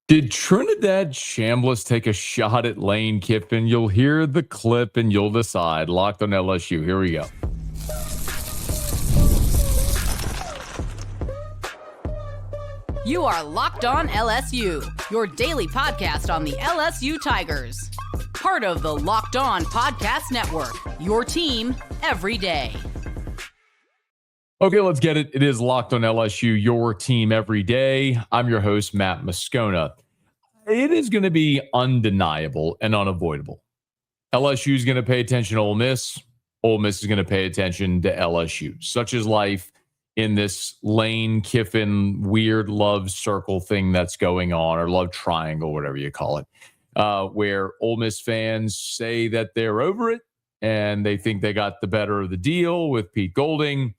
Did Trinidad Chambliss take a shot at Lane Kiffin? You'll hear the clip and you'll decide. Locked on LSU. Here we go. You are Locked On LSU, your daily podcast on the LSU Tigers. Part of the Locked On Podcast Network, your team every day. Okay, let's get it. It is Locked on LSU, your team every day. I'm your host, Matt Moscona. It is going to be undeniable and unavoidable. LSU is going to pay attention to Ole Miss. Ole Miss is going to pay attention to LSU. Such is life in this Lane Kiffin weird love circle thing that's going on, or love triangle, whatever you call it, where Ole Miss fans say that they're over it and they think they got the better of the deal with Pete Golding.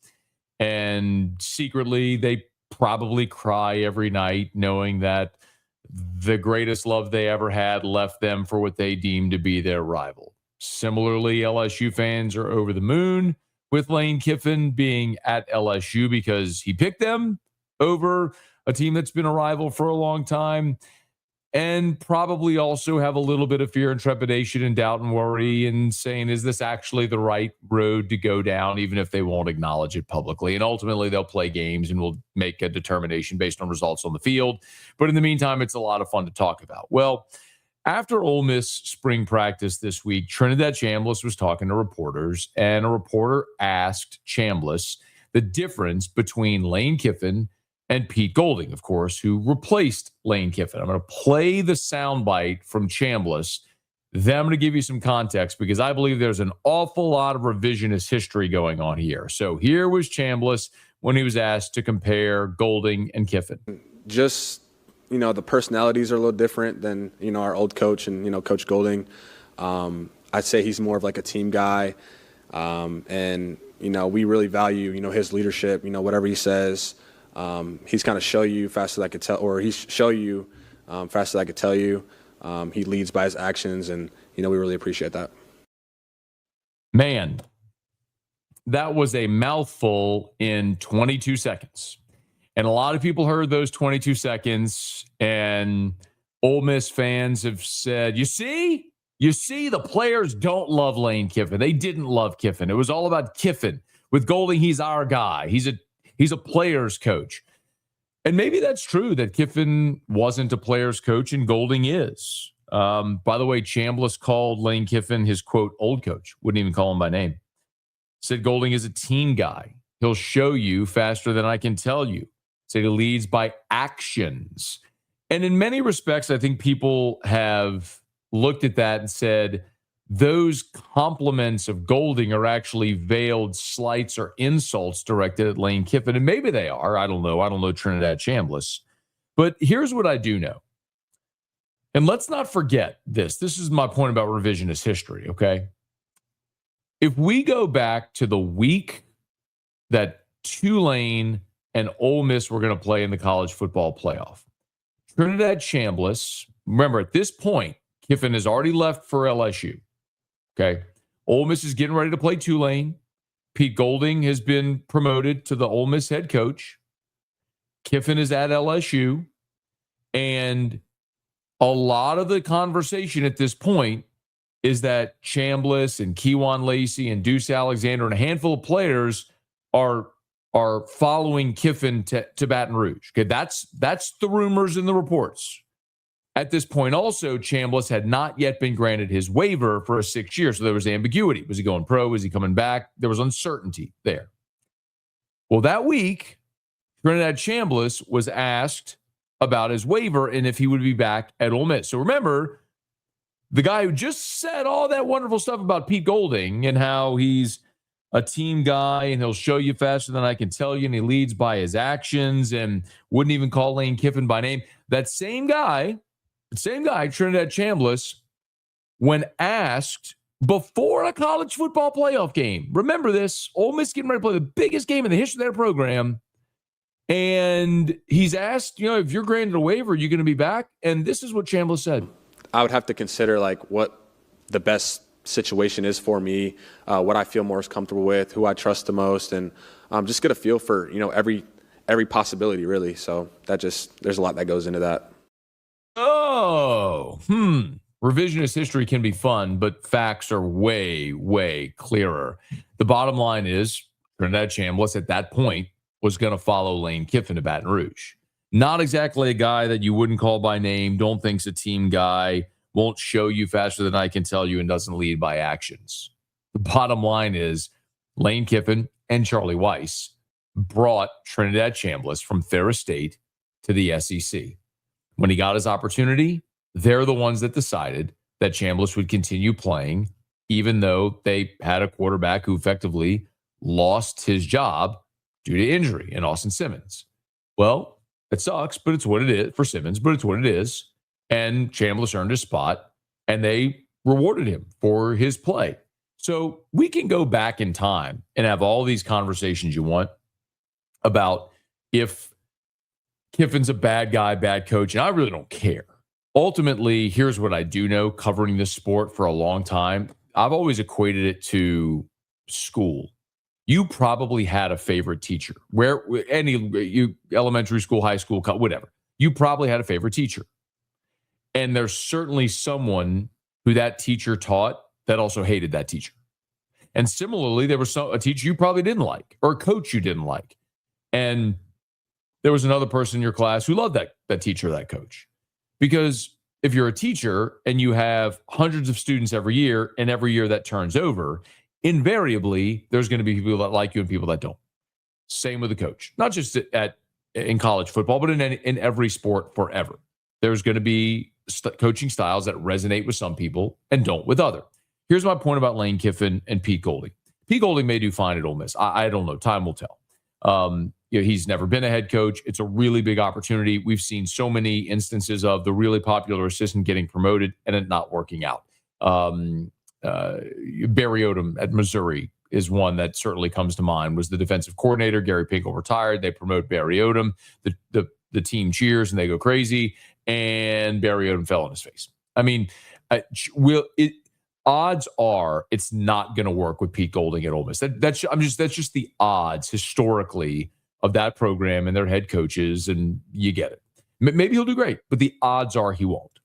And secretly, they probably cry every night knowing that the greatest love they ever had left them for what they deem to be their rival. Similarly, LSU fans are over the moon with Lane Kiffin being at LSU because he picked them over a team that's been a rival for a long time, and probably also have a little bit of fear and trepidation and doubt and worry and saying, is this actually the right road to go down, even if they won't acknowledge it publicly? And ultimately, they'll play games and will make a determination based on results on the field. But in the meantime, it's a lot of fun to talk about. Well, after Ole Miss spring practice this week, Trinidad Chambliss was talking to reporters, and a reporter asked Chambliss the difference between Lane Kiffin and Pete Golding, of course, who replaced Lane Kiffin. I'm going to play the soundbite from Chambliss. Then I'm going to give you some context because I believe there's an awful lot of revisionist history going on here. So here was Chambliss when he was asked to compare Golding and Kiffin. Just, the personalities are a little different than, our old coach and, Coach Golding. I'd say he's more of like a team guy. And, we really value, his leadership, whatever he says. He's kind of show you fast as I could tell, or he's show you fast as I could tell you. He leads by his actions, and, we really appreciate that. Man, that was a mouthful in 22 seconds. And a lot of people heard those 22 seconds, and Ole Miss fans have said, you see, the players don't love Lane Kiffin. They didn't love Kiffin. It was all about Kiffin. With Golding, he's our guy. He's a player's coach. And maybe that's true that Kiffin wasn't a player's coach and Golding is. By the way, Chambliss called Lane Kiffin his, quote, old coach. Wouldn't even call him by name. Said Golding is a team guy. He'll show you faster than I can tell you. Said he leads by actions. And in many respects, I think people have looked at that and said, those compliments of Golding are actually veiled slights or insults directed at Lane Kiffin. And maybe they are. I don't know. I don't know Trinidad Chambliss. But here's what I do know. And let's not forget this. This is my point about revisionist history, okay? If we go back to the week that Tulane and Ole Miss were going to play in the college football playoff, Trinidad Chambliss, remember at this point, Kiffin has already left for LSU. Okay. Ole Miss is getting ready to play Tulane. Pete Golding has been promoted to the Ole Miss head coach. Kiffin is at LSU. And a lot of the conversation at this point is that Chambliss and Kewan Lacey and Deuce Alexander and a handful of players are following Kiffin to Baton Rouge. Okay, that's the rumors and the reports. At this point, also, Chambliss had not yet been granted his waiver for a 6 year, so there was ambiguity. Was he going pro? Was he coming back? There was uncertainty there. Well, that week, Trinidad Chambliss was asked about his waiver and if he would be back at Ole Miss. So remember, the guy who just said all that wonderful stuff about Pete Golding and how he's a team guy and he'll show you faster than I can tell you, and he leads by his actions and wouldn't even call Lane Kiffin by name. That same guy, Trinidad Chambliss, when asked before a college football playoff game, remember this, Ole Miss getting ready to play the biggest game in the history of their program, and he's asked, if you're granted a waiver, are you going to be back? And this is what Chambliss said. I would have to consider what the best situation is for me, what I feel most comfortable with, who I trust the most, and just get a feel for every possibility really. So there's a lot that goes into that. Oh, revisionist history can be fun, but facts are way, way clearer. The bottom line is Trinidad Chambliss at that point was going to follow Lane Kiffin to Baton Rouge. Not exactly a guy that you wouldn't call by name, don't think's a team guy, won't show you faster than I can tell you, and doesn't lead by actions. The bottom line is Lane Kiffin and Charlie Weiss brought Trinidad Chambliss from Ferris State to the SEC. When he got his opportunity, they're the ones that decided that Chambliss would continue playing, even though they had a quarterback who effectively lost his job due to injury in Austin Simmons. Well, it sucks, but it's what it is for Simmons, but it's what it is. And Chambliss earned his spot, and they rewarded him for his play. So we can go back in time and have all these conversations you want about if Kiffin's a bad guy, bad coach, and I really don't care. Ultimately, here's what I do know, covering this sport for a long time. I've always equated it to school. You probably had a favorite teacher, where you elementary school, high school, whatever. You probably had a favorite teacher. And there's certainly someone who that teacher taught that also hated that teacher. And similarly, there was a teacher you probably didn't like, or a coach you didn't like. And there was another person in your class who loved that teacher, that coach. Because if you're a teacher and you have hundreds of students every year, and every year that turns over, invariably, there's going to be people that like you and people that don't. Same with the coach, not just in college football, but in every sport forever. There's going to be coaching styles that resonate with some people and don't with other. Here's my point about Lane Kiffin and Pete Golding. Pete Golding may do fine at Ole Miss. I don't know. Time will tell. He's never been a head coach. It's a really big opportunity. We've seen so many instances of the really popular assistant getting promoted and it not working out. Barry Odom at Missouri is one that certainly comes to mind. Was the defensive coordinator. Gary Pinkel retired. They promote Barry Odom. The team cheers and they go crazy. And Barry Odom fell on his face. I mean, odds are it's not going to work with Pete Golding at Ole Miss. That's just the odds historically of that program and their head coaches, and you get it. Maybe he'll do great, but the odds are he won't.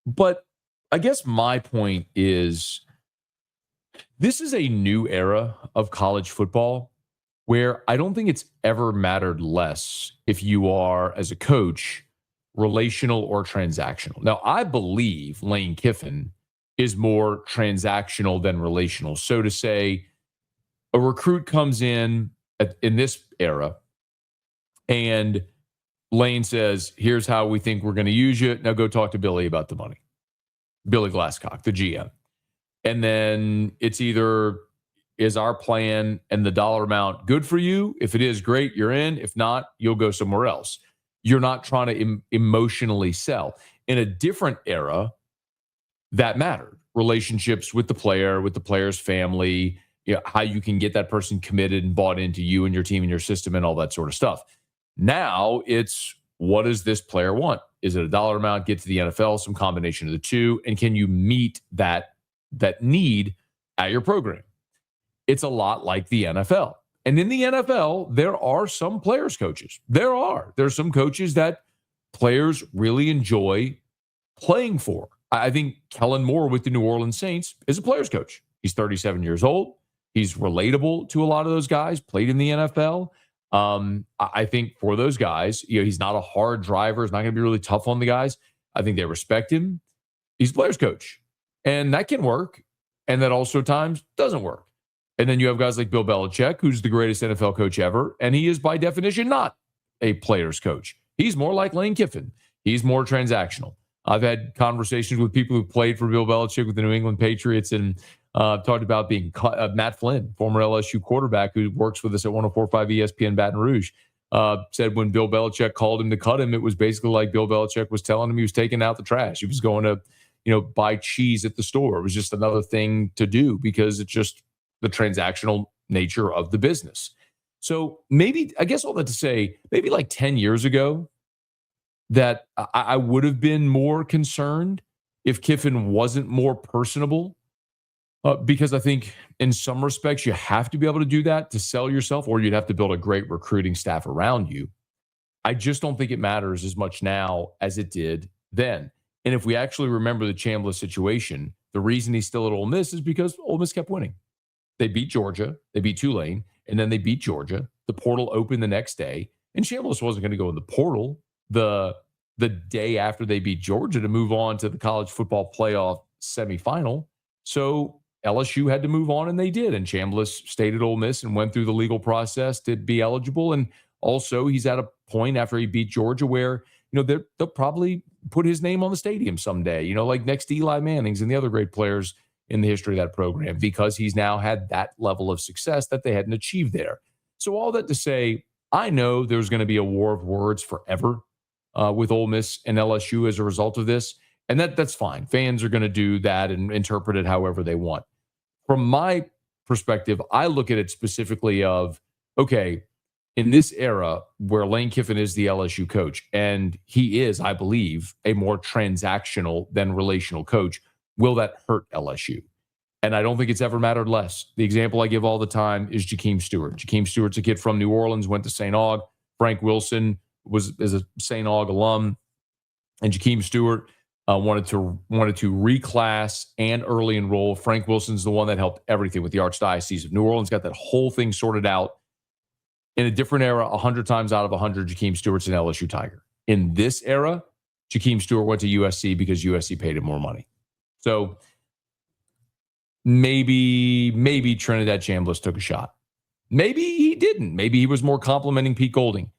But I guess my point is this is a new era of college football where I don't think it's ever mattered less if you are, as a coach, relational or transactional. Now, I believe Lane Kiffin is more transactional than relational. So to say, a recruit comes in this era and Lane says, here's how we think we're going to use you. Now go talk to Billy about the money. Billy Glasscock, the GM. And then it's either, is our plan and the dollar amount good for you? If it is, great, you're in. If not, you'll go somewhere else. You're not trying to emotionally sell. In a different era, that mattered. Relationships with the player, with the player's family, how you can get that person committed and bought into you and your team and your system and all that sort of stuff. Now it's, what does this player want? Is it a dollar amount, get to the NFL, some combination of the two? And can you meet that need at your program? It's a lot like the NFL. And in the NFL, there are some players coaches. There's some coaches that players really enjoy playing for. I think Kellen Moore with the New Orleans Saints is a players coach. He's 37 years old. He's relatable to a lot of those guys, played in the NFL. I think for those guys, he's not a hard driver. He's not going to be really tough on the guys. I think they respect him. He's a players coach. And that can work. And that also times doesn't work. And then you have guys like Bill Belichick, who's the greatest NFL coach ever. And he is by definition not a players coach. He's more like Lane Kiffin. He's more transactional. I've had conversations with people who played for Bill Belichick with the New England Patriots and talked about being Matt Flynn, former LSU quarterback who works with us at 104.5 ESPN Baton Rouge, said when Bill Belichick called him to cut him, it was basically like Bill Belichick was telling him he was taking out the trash. He was going to, buy cheese at the store. It was just another thing to do because it's just the transactional nature of the business. So maybe, I guess all that to say, maybe like 10 years ago, that I would have been more concerned if Kiffin wasn't more personable, because I think in some respects you have to be able to do that to sell yourself, or you'd have to build a great recruiting staff around you. I just don't think it matters as much now as it did then. And if we actually remember the Chambliss situation, the reason he's still at Ole Miss is because Ole Miss kept winning. They beat Georgia, they beat Tulane, and then they beat Georgia. The portal opened the next day, and Chambliss wasn't going to go in the portal the day after they beat Georgia to move on to the college football playoff semifinal. So LSU had to move on, and they did. And Chambliss stayed at Ole Miss and went through the legal process to be eligible. And also, he's at a point after he beat Georgia where, they'll probably put his name on the stadium someday, like next to Eli Manning's and the other great players in the history of that program, because he's now had that level of success that they hadn't achieved there. So all that to say, I know there's going to be a war of words forever with Ole Miss and LSU as a result of this. And that's fine. Fans are going to do that and interpret it however they want. From my perspective, I look at it specifically of, okay, in this era where Lane Kiffin is the LSU coach, and he is, I believe, a more transactional than relational coach, will that hurt LSU? And I don't think it's ever mattered less. The example I give all the time is Jakeem Stewart. Jakeem Stewart's a kid from New Orleans, went to St. Aug. Frank Wilson is a St. Aug alum. And Jakeem Stewart wanted to reclass and early enroll. Frank Wilson's the one that helped everything with the Archdiocese of New Orleans, got that whole thing sorted out. In a different era, 100 times out of 100, Jakeem Stewart's an LSU Tiger. In this era, Jakeem Stewart went to USC because USC paid him more money. So maybe Trinidad Chambliss took a shot. Maybe he didn't. Maybe he was more complimenting Pete Golding.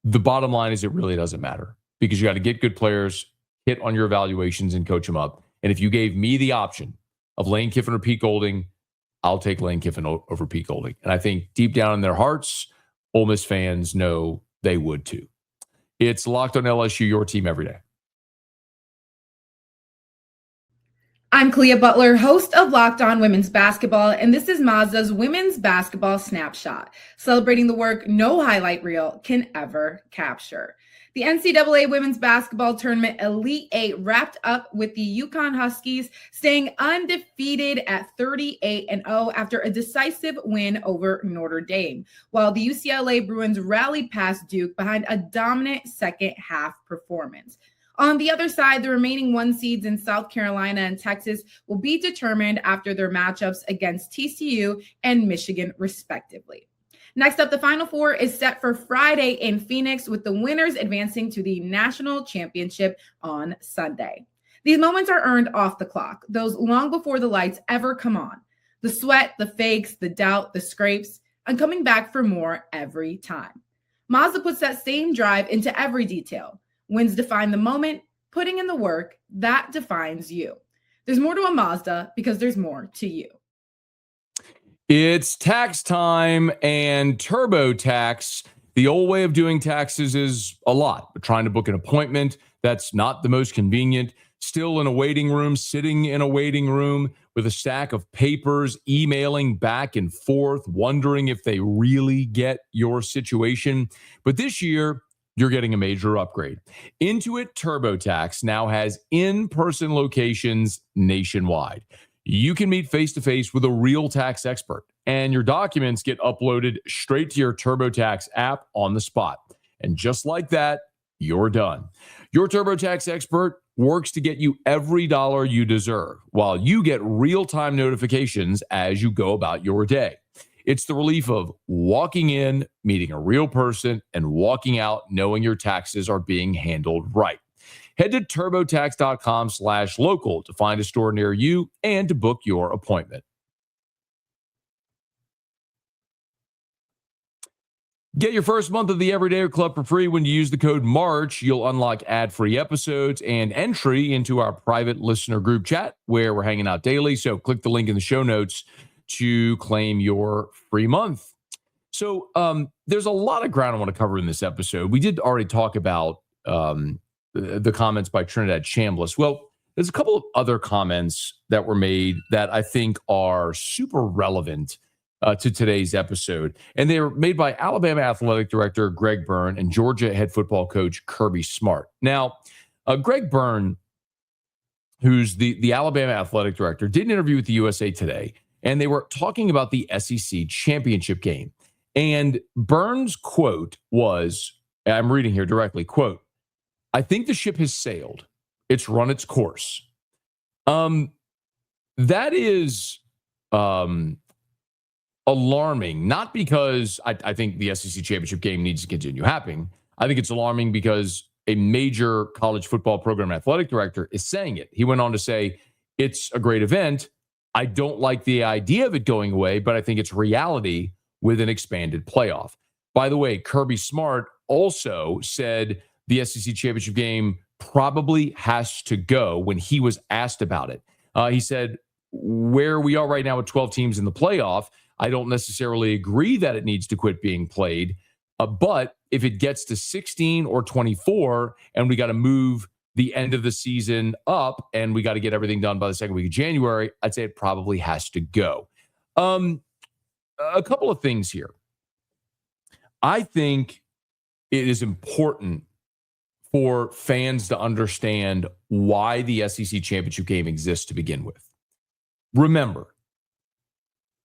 The bottom line is it really doesn't matter, because you got to get good players, hit on your evaluations, and coach them up. And if you gave me the option of Lane Kiffin or Pete Golding, I'll take Lane Kiffin over Pete Golding. And I think deep down in their hearts, Ole Miss fans know they would too. It's Locked on LSU, your team every day. I'm Clea Butler, host of Locked On Women's Basketball, and this is Mazda's Women's Basketball Snapshot, celebrating the work no highlight reel can ever capture. The NCAA Women's Basketball Tournament Elite Eight wrapped up with the UConn Huskies staying undefeated at 38-0 after a decisive win over Notre Dame, while the UCLA Bruins rallied past Duke behind a dominant second half performance. On the other side, the remaining 1 seeds in South Carolina and Texas will be determined after their matchups against TCU and Michigan, respectively. Next up, the Final Four is set for Friday in Phoenix, with the winners advancing to the national championship on Sunday. These moments are earned off the clock, those long before the lights ever come on. The sweat, the fakes, the doubt, the scrapes, and coming back for more every time. Mazda puts that same drive into every detail. Wins define the moment, putting in the work, that defines you. There's more to a Mazda because there's more to you. It's tax time, and TurboTax. The old way of doing taxes is a lot, but trying to book an appointment, that's not the most convenient. Still in a waiting room, sitting in a waiting room with a stack of papers, emailing back and forth, wondering if they really get your situation. But this year, you're getting a major upgrade. Intuit TurboTax now has in-person locations nationwide. You can meet face-to-face with a real tax expert, and your documents get uploaded straight to your TurboTax app on the spot. And just like that, you're done. Your TurboTax expert works to get you every dollar you deserve, while you get real-time notifications as you go about your day. It's the relief of walking in, meeting a real person, and walking out knowing your taxes are being handled right. Head to turbotax.com/local to find a store near you and to book your appointment. Get your first month of the Everyday Club for free when you use the code MARCH. You'll unlock ad-free episodes and entry into our private listener group chat where we're hanging out daily. So click the link in the show notes to claim your free month. So there's a lot of ground I want to cover in this episode. We did already talk about the comments by Trinidad Chambliss. Well, there's a couple of other comments that were made that I think are super relevant to today's episode. And they were made by Alabama Athletic Director Greg Byrne and Georgia head football coach Kirby Smart. Now, Greg Byrne, who's the Alabama Athletic Director, did an interview with the USA Today, and they were talking about the SEC championship game. And Byrne's quote was, I'm reading here directly, quote, "I think the ship has sailed. It's run its course." That is alarming, not because I think the SEC championship game needs to continue happening. I think it's alarming because a major college football program athletic director is saying it. He went on to say, it's a great event. I don't like the idea of it going away, but I think it's reality with an expanded playoff. By the way, Kirby Smart also said the SEC championship game probably has to go when he was asked about it. He said, where we are right now with 12 teams in the playoff, I don't necessarily agree that it needs to quit being played. But if it gets to 16 or 24 and we got to move the end of the season up and we got to get everything done by the second week of January, I'd say it probably has to go. A couple of things here. I think it is important for fans to understand why the SEC championship game exists to begin with. Remember,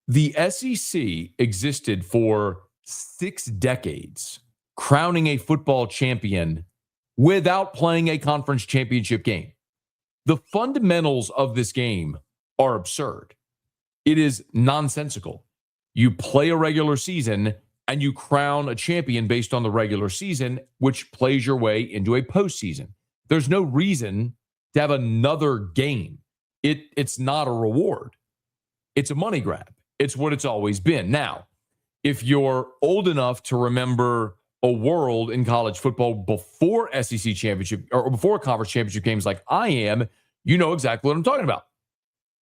the SEC existed for 6 decades, crowning a football champion without playing a conference championship game. The fundamentals of this game are absurd. It is nonsensical. You play a regular season and you crown a champion based on the regular season, which plays your way into a postseason. There's no reason to have another game. It's not a reward. It's a money grab. It's what it's always been. Now, if you're old enough to remember a world in college football before SEC championship or before conference championship games like I am, you know exactly what I'm talking about.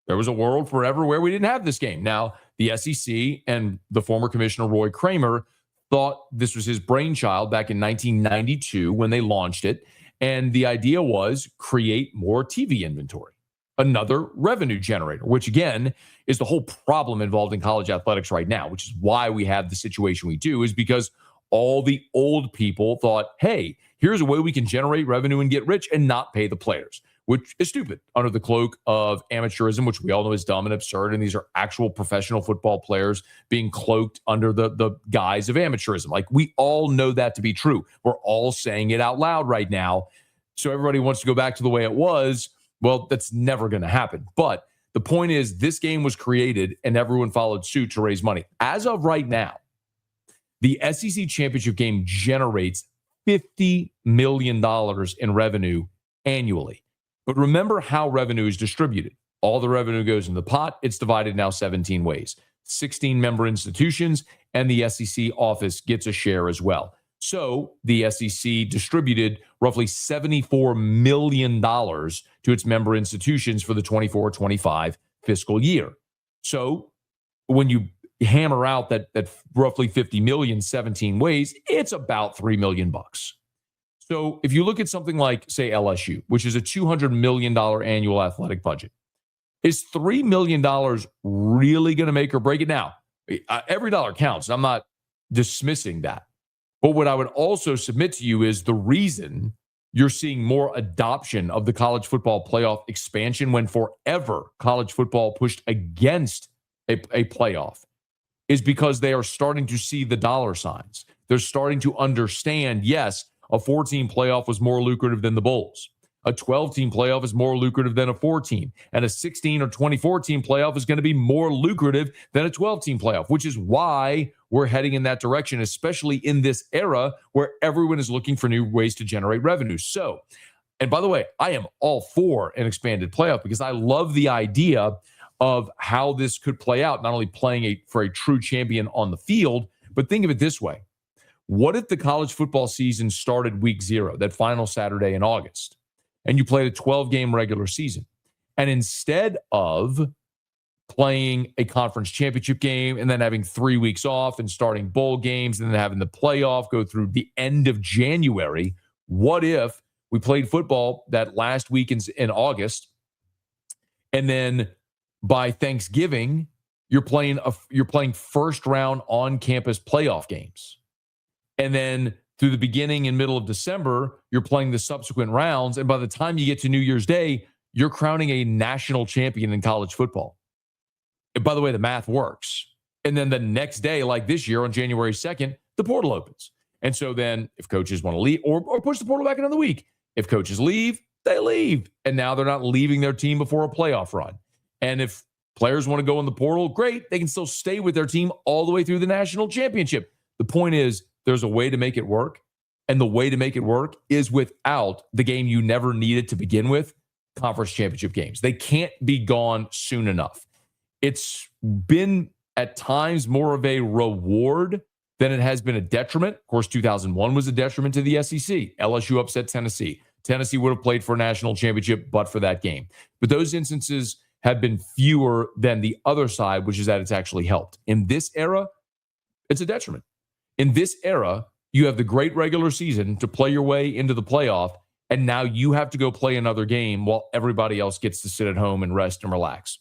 There was a world forever where we didn't have this game. Now, the SEC and the former commissioner, Roy Kramer, thought this was his brainchild back in 1992 when they launched it. And the idea was create more TV inventory, another revenue generator, which again is the whole problem involved in college athletics right now, which is why we have the situation we do, is because all the old people thought, hey, here's a way we can generate revenue and get rich and not pay the players, which is stupid under the cloak of amateurism, which we all know is dumb and absurd. And these are actual professional football players being cloaked under the guise of amateurism. Like, we all know that to be true. We're all saying it out loud right now. So everybody wants to go back to the way it was. Well, that's never going to happen. But the point is, this game was created and everyone followed suit to raise money. As of right now, the SEC championship game generates $50 million in revenue annually. But remember how revenue is distributed. All the revenue goes in the pot. It's divided now 17 ways. 16 member institutions, and the SEC office gets a share as well. So the SEC distributed roughly $74 million to its member institutions for the 24-25 fiscal year. So when you hammer out that roughly 50 million, 17 ways, it's about $3 million. So if you look at something like, say, LSU, which is a $200 million annual athletic budget, is $3 million really going to make or break it? Now, every dollar counts. I'm not dismissing that. But what I would also submit to you is the reason you're seeing more adoption of the college football playoff expansion when forever college football pushed against a playoff is because they are starting to see the dollar signs. They're starting to understand, yes, a 14 playoff was more lucrative than the Bowls. A 12-team playoff is more lucrative than a 4-team. And a 16 or 24-team playoff is going to be more lucrative than a 12-team playoff, which is why we're heading in that direction, especially in this era where everyone is looking for new ways to generate revenue. So, and by the way, I am all for an expanded playoff because I love the idea of how this could play out, not only playing for a true champion on the field, but think of it this way. What if the college football season started week 0, that final Saturday in August, and you played a 12-game regular season, and instead of playing a conference championship game and then having 3 weeks off and starting bowl games and then having the playoff go through the end of January, what if we played football that last week in August, and then by Thanksgiving you're playing first round on campus playoff games, and then through the beginning and middle of December you're playing the subsequent rounds, and by the time you get to New Year's Day you're crowning a national champion in college football. And by the way, the math works. And then the next day, like this year on January 2nd, the portal opens. And so then if coaches want to leave or push the portal back another week, if coaches leave, they leave. And now they're not leaving their team before a playoff run. And if players want to go in the portal, great. They can still stay with their team all the way through the national championship. The point is, there's a way to make it work. And the way to make it work is without the game you never needed to begin with, conference championship games. They can't be gone soon enough. It's been at times more of a reward than it has been a detriment. Of course, 2001 was a detriment to the SEC. LSU upset Tennessee. Tennessee would have played for a national championship but for that game. But those instances have been fewer than the other side, which is that it's actually helped. In this era, it's a detriment. In this era, you have the great regular season to play your way into the playoff, and now you have to go play another game while everybody else gets to sit at home and rest and relax.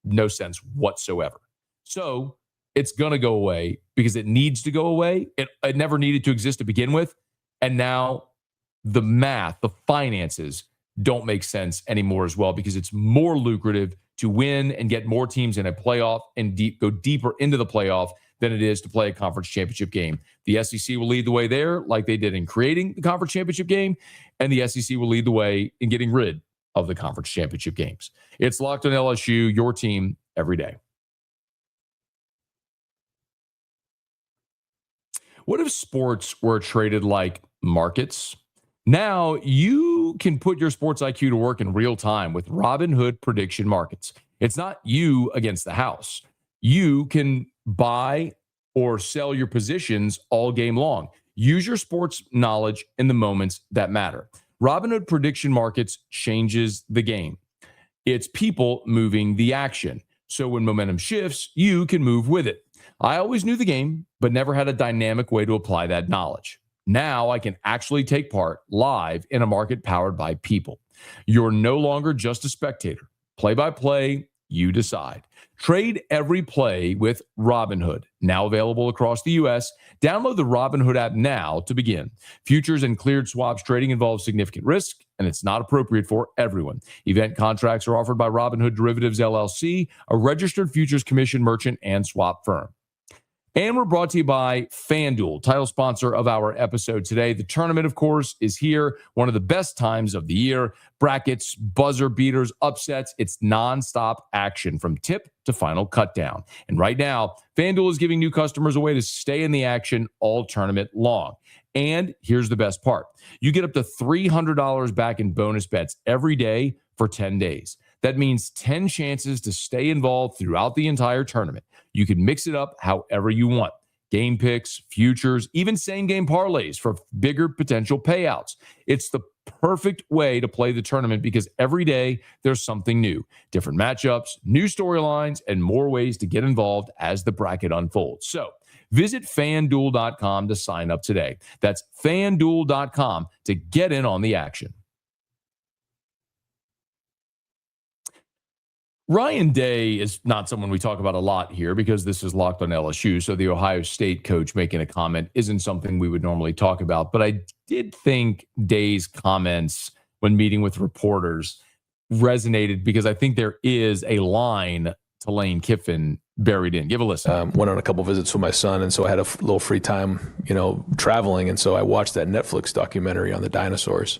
No sense whatsoever. So it's going to go away because it needs to go away. It never needed to exist to begin with. And now the math, the finances don't make sense anymore as well because it's more lucrative to win and get more teams in a playoff and go deeper into the playoff than it is to play a conference championship game. The SEC will lead the way there like they did in creating the conference championship game, and the SEC will lead the way in getting rid of the conference championship games. It's Locked on LSU, your team every day. What if sports were traded like markets? Now you can put your sports IQ to work in real time with Robinhood prediction markets. It's not you against the house. You can buy or sell your positions all game long. Use your sports knowledge in the moments that matter. Robinhood prediction markets changes the game. It's people moving the action. So when momentum shifts, you can move with it. I always knew the game, but never had a dynamic way to apply that knowledge. Now I can actually take part live in a market powered by people. You're no longer just a spectator. Play by play, you decide. Trade every play with Robinhood, now available across the U.S. Download the Robinhood app now to begin. Futures and cleared swaps trading involves significant risk, and it's not appropriate for everyone. Event contracts are offered by Robinhood Derivatives, LLC, a registered futures commission merchant and swap firm. And we're brought to you by FanDuel, title sponsor of our episode today. The tournament, of course, is here. One of the best times of the year. Brackets, buzzer beaters, upsets. It's nonstop action from tip to final cutdown. And right now, FanDuel is giving new customers a way to stay in the action all tournament long. And here's the best part. You get up to $300 back in bonus bets every day for 10 days. That means 10 chances to stay involved throughout the entire tournament. You can mix it up however you want. Game picks, futures, even same-game parlays for bigger potential payouts. It's the perfect way to play the tournament because every day there's something new. Different matchups, new storylines, and more ways to get involved as the bracket unfolds. So visit FanDuel.com to sign up today. That's FanDuel.com to get in on the action. Ryan Day is not someone we talk about a lot here because this is Locked on LSU, so the Ohio State coach making a comment isn't something we would normally talk about. But I did think Day's comments when meeting with reporters resonated because I think there is a line to Lane Kiffin buried in. Give a listen. Went on a couple visits with my son, and so I had a little free time, traveling. And so I watched that Netflix documentary on the dinosaurs.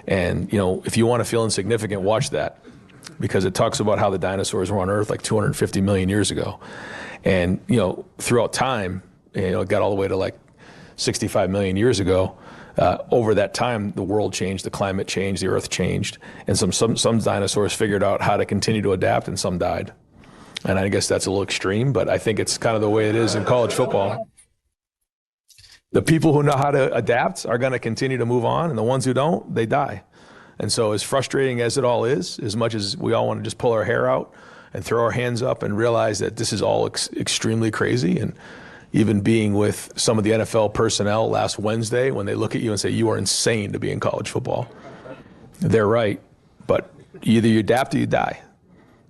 And, if you want to feel insignificant, watch that. Because it talks about how the dinosaurs were on Earth like 250 million years ago. And, throughout time, it got all the way to like 65 million years ago. Over that time, the world changed, the climate changed, the Earth changed. And some dinosaurs figured out how to continue to adapt, and some died. And I guess that's a little extreme, but I think it's kind of the way it is in college football. The people who know how to adapt are going to continue to move on, and the ones who don't, they die. And so as frustrating as it all is, as much as we all want to just pull our hair out and throw our hands up and realize that this is all extremely crazy, and even being with some of the NFL personnel last Wednesday when they look at you and say, you are insane to be in college football. They're right, but either you adapt or you die.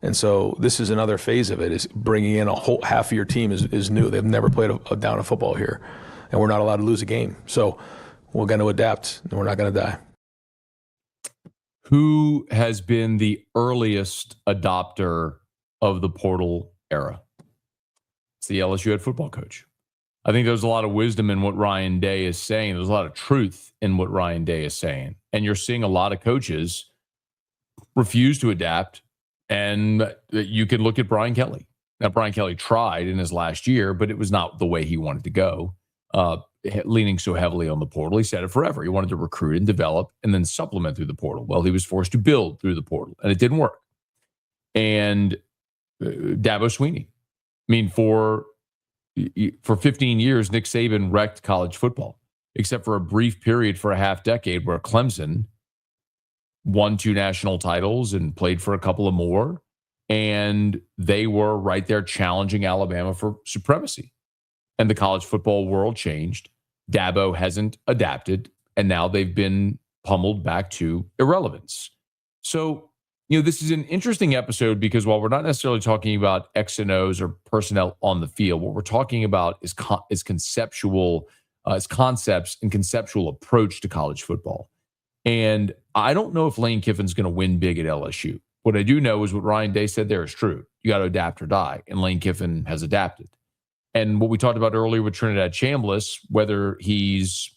And so this is another phase of it, is bringing in a whole half of your team is new. They've never played a down of football here, and we're not allowed to lose a game. So we're going to adapt, and we're not going to die. Who has been the earliest adopter of the portal era? It's the LSU head football coach. I think there's a lot of wisdom in what Ryan Day is saying. There's a lot of truth in what Ryan Day is saying. And you're seeing a lot of coaches refuse to adapt. And you can look at Brian Kelly. Now, Brian Kelly tried in his last year, but it was not the way he wanted to go, leaning so heavily on the portal. He said it forever. He wanted to recruit and develop and then supplement through the portal. Well, he was forced to build through the portal, and it didn't work. And Dabo Swinney. I mean, for 15 years, Nick Saban wrecked college football, except for a brief period for a half decade where Clemson won 2 national titles and played for a couple of more. And they were right there challenging Alabama for supremacy. And the college football world changed. Dabo hasn't adapted. And now they've been pummeled back to irrelevance. So, this is an interesting episode because while we're not necessarily talking about X and O's or personnel on the field, what we're talking about is conceptual, is concepts and conceptual approach to college football. And I don't know if Lane Kiffin's going to win big at LSU. What I do know is what Ryan Day said there is true. You got to adapt or die. And Lane Kiffin has adapted. And what we talked about earlier with Trinidad Chambliss, whether he's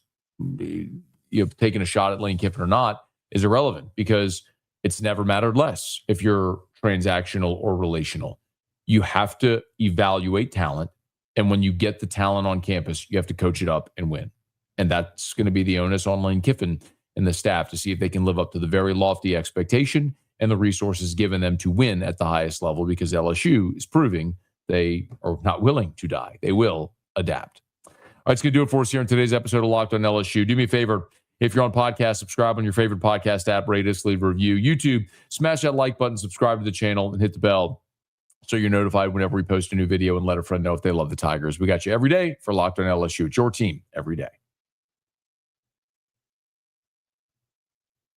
taking a shot at Lane Kiffin or not, is irrelevant because it's never mattered less if you're transactional or relational. You have to evaluate talent. And when you get the talent on campus, you have to coach it up and win. And that's going to be the onus on Lane Kiffin and the staff to see if they can live up to the very lofty expectation and the resources given them to win at the highest level, because LSU is proving they are not willing to die. They will adapt. All right, it's going to do it for us here in today's episode of Locked on LSU. Do me a favor. If you're on podcast, subscribe on your favorite podcast app, rate us, leave a review. YouTube, smash that like button, subscribe to the channel, and hit the bell so you're notified whenever we post a new video, and let a friend know if they love the Tigers. We got you every day for Locked on LSU. It's your team every day.